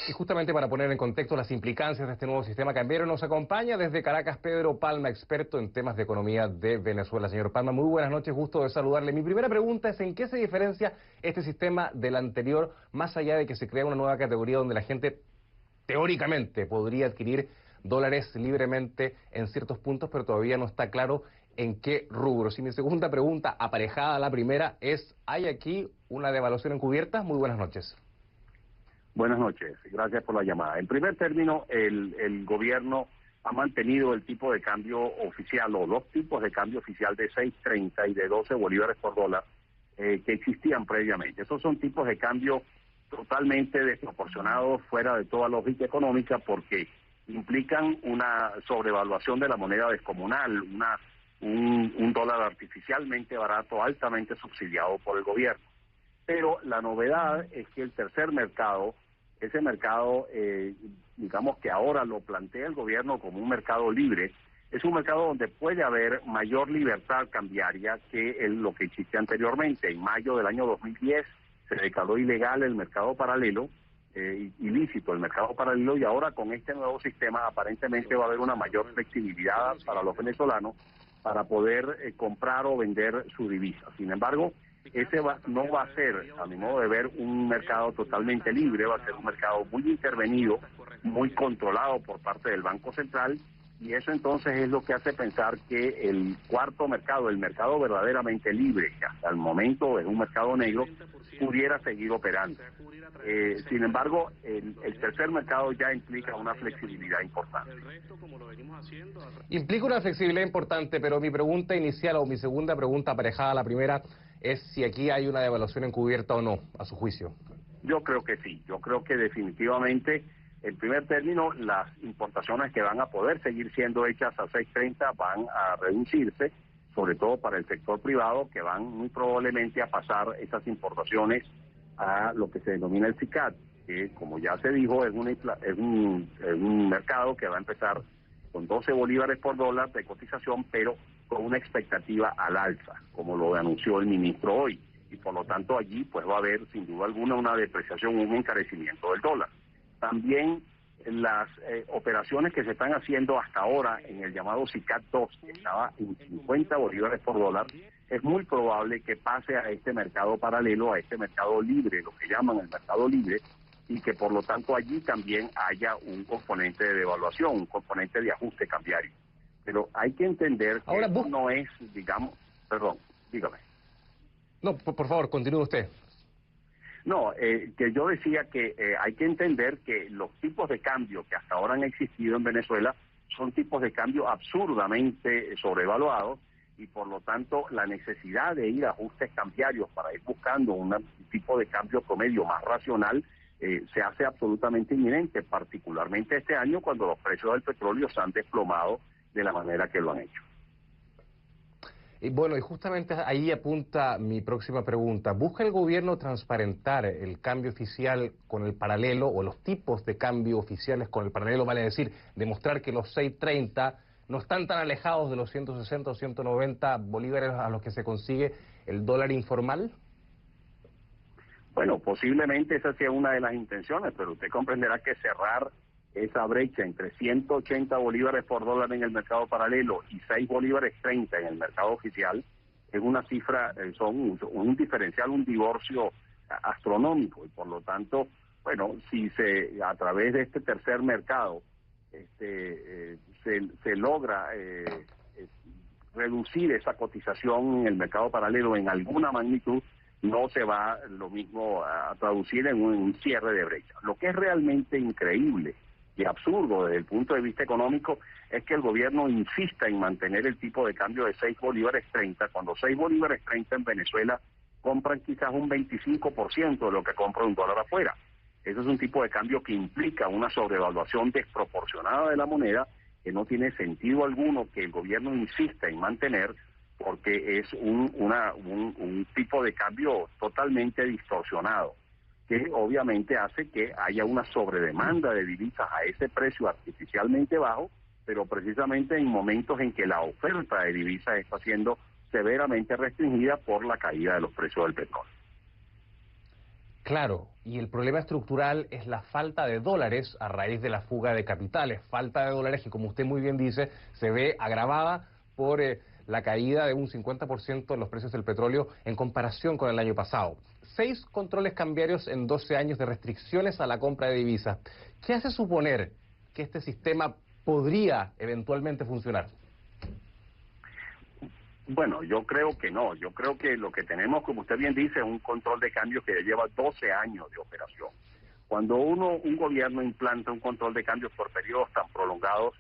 Y justamente para poner en contexto las implicancias de este nuevo sistema cambiario, nos acompaña desde Caracas Pedro Palma, experto en temas de economía de Venezuela. Señor Palma, muy buenas noches, gusto de saludarle. Mi primera pregunta es: ¿en qué se diferencia este sistema del anterior, más allá de que se crea una nueva categoría donde la gente teóricamente podría adquirir dólares libremente en ciertos puntos, pero todavía no está claro en qué rubros? Y mi segunda pregunta, aparejada a la primera, es: ¿hay aquí una devaluación encubierta? Muy buenas noches. Buenas noches, gracias por la llamada. En primer término, el gobierno ha mantenido el tipo de cambio oficial, o dos tipos de cambio oficial, de 6.30 y de 12 bolívares por dólar, que existían previamente. Esos son tipos de cambio totalmente desproporcionados, fuera de toda lógica económica, porque implican una sobrevaluación de la moneda descomunal, un dólar artificialmente barato, altamente subsidiado por el gobierno. Pero la novedad es que el tercer mercado, ese mercado, digamos que ahora lo plantea el gobierno como un mercado libre, es un mercado donde puede haber mayor libertad cambiaria que lo que existía anteriormente. En mayo del año 2010 se declaró ilegal el mercado paralelo, ilícito el mercado paralelo, y ahora con este nuevo sistema aparentemente va a haber una mayor flexibilidad para los venezolanos para poder comprar o vender su divisa. Sin embargo, no va a ser, a mi modo de ver, un mercado totalmente libre, va a ser un mercado muy intervenido, muy controlado por parte del Banco Central, y eso entonces es lo que hace pensar que el cuarto mercado, el mercado verdaderamente libre, que hasta el momento es un mercado negro, pudiera seguir operando. Sin embargo, el tercer mercado ya implica una flexibilidad importante. Implica una flexibilidad importante, pero mi pregunta inicial, o mi segunda pregunta aparejada a la primera, es si aquí hay una devaluación encubierta o no, a su juicio. Yo creo que sí, yo creo que definitivamente, en primer término, las importaciones que van a poder seguir siendo hechas a 6.30 van a reducirse, sobre todo para el sector privado, que van muy probablemente a pasar esas importaciones a lo que se denomina el SICAD, que, como ya se dijo, es un mercado que va a empezar con 12 bolívares por dólar de cotización, pero con una expectativa al alza, como lo anunció el ministro hoy. Y por lo tanto allí pues va a haber sin duda alguna una depreciación, un encarecimiento del dólar. También las operaciones que se están haciendo hasta ahora en el llamado SICAD 2, que estaba en 50 bolívares por dólar, es muy probable que pase a este mercado paralelo, a este mercado libre, lo que llaman el mercado libre, y que por lo tanto allí también haya un componente de devaluación, un componente de ajuste cambiario. Pero hay que entender que Ahora, no es, digamos, perdón, dígame. No, por favor, continúe usted. No, que yo decía que hay que entender que los tipos de cambio que hasta ahora han existido en Venezuela son tipos de cambio absurdamente sobrevaluados, y por lo tanto la necesidad de ir a ajustes cambiarios para ir buscando un tipo de cambio promedio más racional se hace absolutamente inminente, particularmente este año cuando los precios del petróleo se han desplomado de la manera que lo han hecho. Y bueno, y justamente ahí apunta mi próxima pregunta. ¿Busca el gobierno transparentar el cambio oficial con el paralelo, o los tipos de cambio oficiales con el paralelo, vale decir, demostrar que los 6.30 no están tan alejados de los 160 o 190 bolívares a los que se consigue el dólar informal? Bueno, posiblemente esa sea una de las intenciones, pero usted comprenderá que cerrar esa brecha entre 180 bolívares por dólar en el mercado paralelo y 6 bolívares 30 en el mercado oficial es una cifra, son un diferencial, un divorcio astronómico, y por lo tanto, bueno, si a través de este tercer mercado se logra reducir esa cotización en el mercado paralelo en alguna magnitud, no se va lo mismo a traducir en un cierre de brecha. Lo que es realmente increíble y absurdo desde el punto de vista económico es que el gobierno insista en mantener el tipo de cambio de 6 bolívares 30, cuando 6 bolívares 30 en Venezuela compran quizás un 25% de lo que compra un dólar afuera. Eso es un tipo de cambio que implica una sobrevaluación desproporcionada de la moneda, que no tiene sentido alguno que el gobierno insista en mantener, porque es un tipo de cambio totalmente distorsionado, que obviamente hace que haya una sobredemanda de divisas a ese precio artificialmente bajo, pero precisamente en momentos en que la oferta de divisas está siendo severamente restringida por la caída de los precios del petróleo. Claro, y el problema estructural es la falta de dólares a raíz de la fuga de capitales. Falta de dólares que, como usted muy bien dice, se ve agravada por la caída de un 50% en los precios del petróleo en comparación con el año pasado. 6 controles cambiarios en 12 años de restricciones a la compra de divisas. ¿Qué hace suponer que este sistema podría eventualmente funcionar? Bueno, yo creo que no. Yo creo que lo que tenemos, como usted bien dice, es un control de cambio que ya lleva 12 años de operación. Cuando un gobierno implanta un control de cambios por periodos tan prolongados,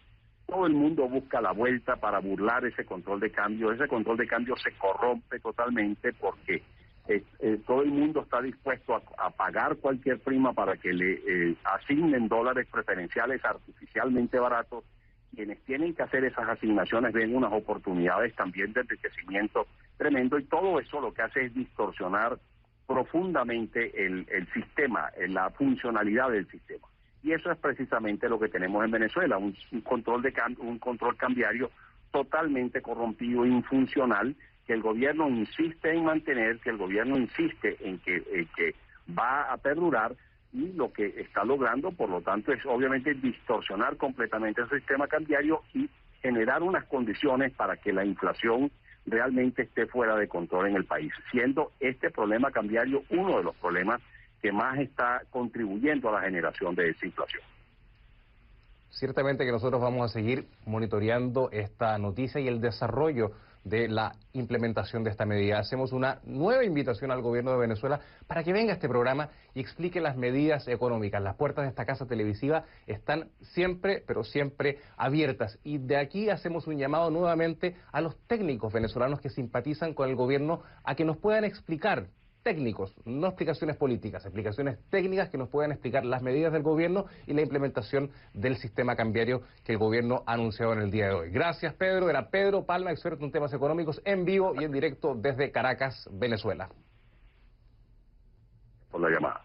todo el mundo busca la vuelta para burlar ese control de cambio. Ese control de cambio se corrompe totalmente porque todo el mundo está dispuesto a pagar cualquier prima para que le asignen dólares preferenciales artificialmente baratos. Quienes tienen que hacer esas asignaciones ven unas oportunidades también de enriquecimiento tremendo, y todo eso lo que hace es distorsionar profundamente el sistema, la funcionalidad del sistema. Y eso es precisamente lo que tenemos en Venezuela, un control cambiario totalmente corrompido, infuncional, que el gobierno insiste en mantener, que el gobierno insiste en que va a perdurar, y lo que está logrando, por lo tanto, es obviamente distorsionar completamente el sistema cambiario y generar unas condiciones para que la inflación realmente esté fuera de control en el país, siendo este problema cambiario uno de los problemas que más está contribuyendo a la generación de esa inflación. Ciertamente que nosotros vamos a seguir monitoreando esta noticia y el desarrollo de la implementación de esta medida. Hacemos una nueva invitación al gobierno de Venezuela para que venga a este programa y explique las medidas económicas. Las puertas de esta casa televisiva están siempre, pero siempre abiertas. Y de aquí hacemos un llamado nuevamente a los técnicos venezolanos que simpatizan con el gobierno a que nos puedan explicar, técnicos, no explicaciones políticas, explicaciones técnicas que nos puedan explicar las medidas del gobierno y la implementación del sistema cambiario que el gobierno ha anunciado en el día de hoy. Gracias, Pedro. Era Pedro Palma, experto en temas económicos, en vivo y en directo desde Caracas, Venezuela. Por la llamada.